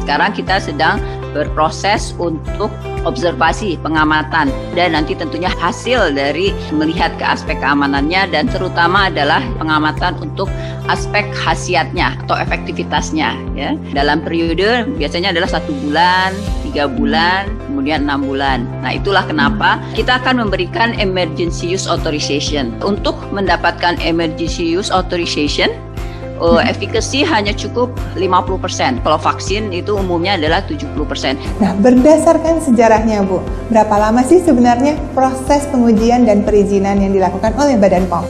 Sekarang kita sedang berproses untuk observasi, pengamatan, dan nanti tentunya hasil dari melihat ke aspek keamanannya dan terutama adalah pengamatan untuk aspek khasiatnya atau efektivitasnya. Ya. Dalam periode biasanya adalah 1 bulan, 3 bulan, kemudian 6 bulan. Nah itulah kenapa kita akan memberikan emergency use authorization. Untuk mendapatkan emergency use authorization, efficacy hanya cukup 50%. Kalau vaksin itu umumnya adalah 70%. Nah, berdasarkan sejarahnya, Bu, berapa lama sih sebenarnya proses pengujian dan perizinan yang dilakukan oleh Badan POM?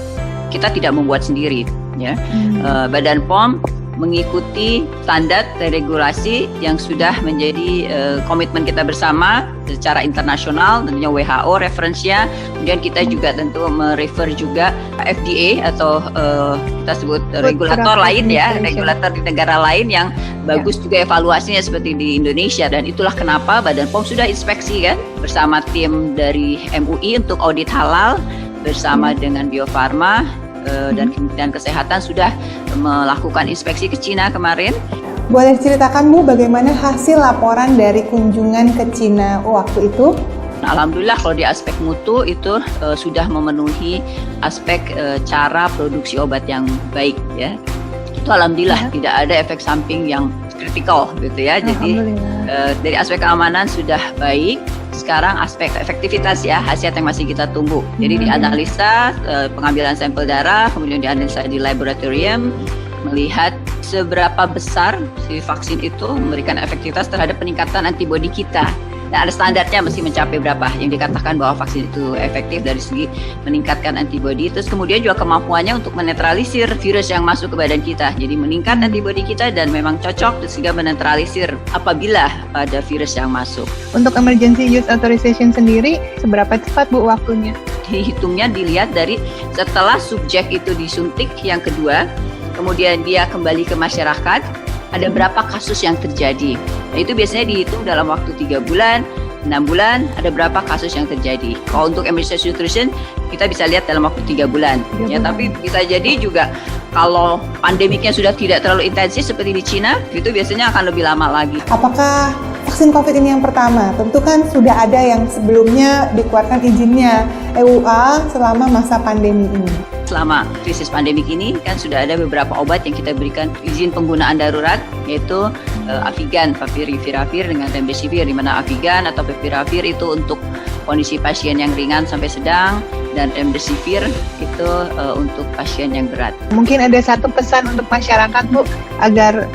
Kita tidak membuat sendiri, ya. Badan POM mengikuti standar dan regulasi yang sudah menjadi komitmen kita bersama secara internasional, tentunya WHO referensinya, kemudian kita juga tentu merefer juga FDA atau kita sebut regulator lain ya, regulator di negara lain yang bagus juga evaluasinya seperti di Indonesia, dan itulah kenapa Badan POM sudah inspeksi kan bersama tim dari MUI untuk audit halal bersama dengan Bio Farma dan Kementerian Kesehatan sudah melakukan inspeksi ke Cina kemarin. Boleh ceritakan Bu bagaimana hasil laporan dari kunjungan ke Cina waktu itu? Alhamdulillah kalau di aspek mutu itu sudah memenuhi aspek cara produksi obat yang baik ya. Itu alhamdulillah tidak ada efek samping yang kritikal gitu ya. Jadi dari aspek keamanan sudah baik. Sekarang aspek efektivitas ya, khasiat yang masih kita tunggu. Jadi dianalisa pengambilan sampel darah, kemudian dianalisa di laboratorium, melihat seberapa besar si vaksin itu memberikan efektivitas terhadap peningkatan antibodi kita. Nah, ada standarnya mesti mencapai berapa yang dikatakan bahwa vaksin itu efektif dari segi meningkatkan antibodi. Terus kemudian juga kemampuannya untuk menetralisir virus yang masuk ke badan kita. Jadi meningkat antibodi kita dan memang cocok sehingga menetralisir apabila ada virus yang masuk. Untuk emergency use authorization sendiri, seberapa cepat Bu waktunya? Dihitungnya dilihat dari setelah subjek itu disuntik yang kedua, kemudian dia kembali ke masyarakat, ada berapa kasus yang terjadi. Nah, itu biasanya dihitung dalam waktu 3 bulan, 6 bulan, ada berapa kasus yang terjadi. Kalau untuk emergency nutrition, kita bisa lihat dalam waktu 3 bulan. Ya, tapi bisa jadi juga kalau pandemiknya sudah tidak terlalu intensif seperti di Cina, itu biasanya akan lebih lama lagi. Apakah vaksin COVID ini yang pertama? Tentu kan sudah ada yang sebelumnya dikeluarkan izinnya EUA selama masa pandemi ini. Selama krisis pandemik ini kan sudah ada beberapa obat yang kita berikan izin penggunaan darurat, yaitu Avigan, Favipiravir dengan Remdesivir, di mana Avigan atau Favipiravir itu untuk kondisi pasien yang ringan sampai sedang, dan Remdesivir itu untuk pasien yang berat. Mungkin ada satu pesan untuk masyarakat Bu, agar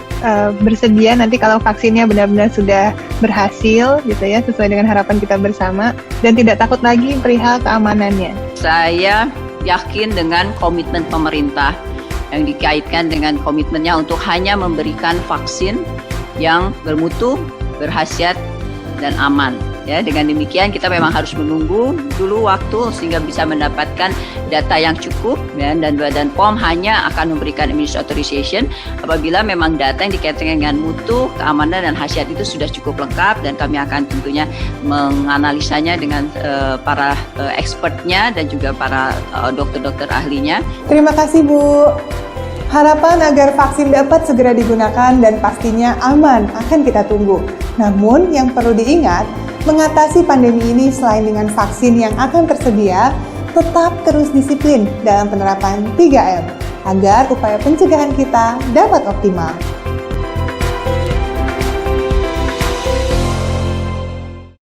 bersedia nanti kalau vaksinnya benar-benar sudah berhasil gitu ya, sesuai dengan harapan kita bersama, dan tidak takut lagi perihal keamanannya. Saya yakin dengan komitmen pemerintah yang dikaitkan dengan komitmennya untuk hanya memberikan vaksin yang bermutu, berkhasiat, dan aman. Ya, dengan demikian kita memang harus menunggu dulu waktu sehingga bisa mendapatkan data yang cukup, ya, dan Badan POM hanya akan memberikan emergency authorization apabila memang data yang dikaitkan dengan mutu, keamanan, dan khasiat itu sudah cukup lengkap, dan kami akan tentunya menganalisanya dengan para expertnya dan juga para dokter-dokter ahlinya. Terima kasih Bu. Harapan agar vaksin dapat segera digunakan dan pastinya aman akan kita tunggu. Namun yang perlu diingat, mengatasi pandemi ini selain dengan vaksin yang akan tersedia, tetap terus disiplin dalam penerapan 3M agar upaya pencegahan kita dapat optimal.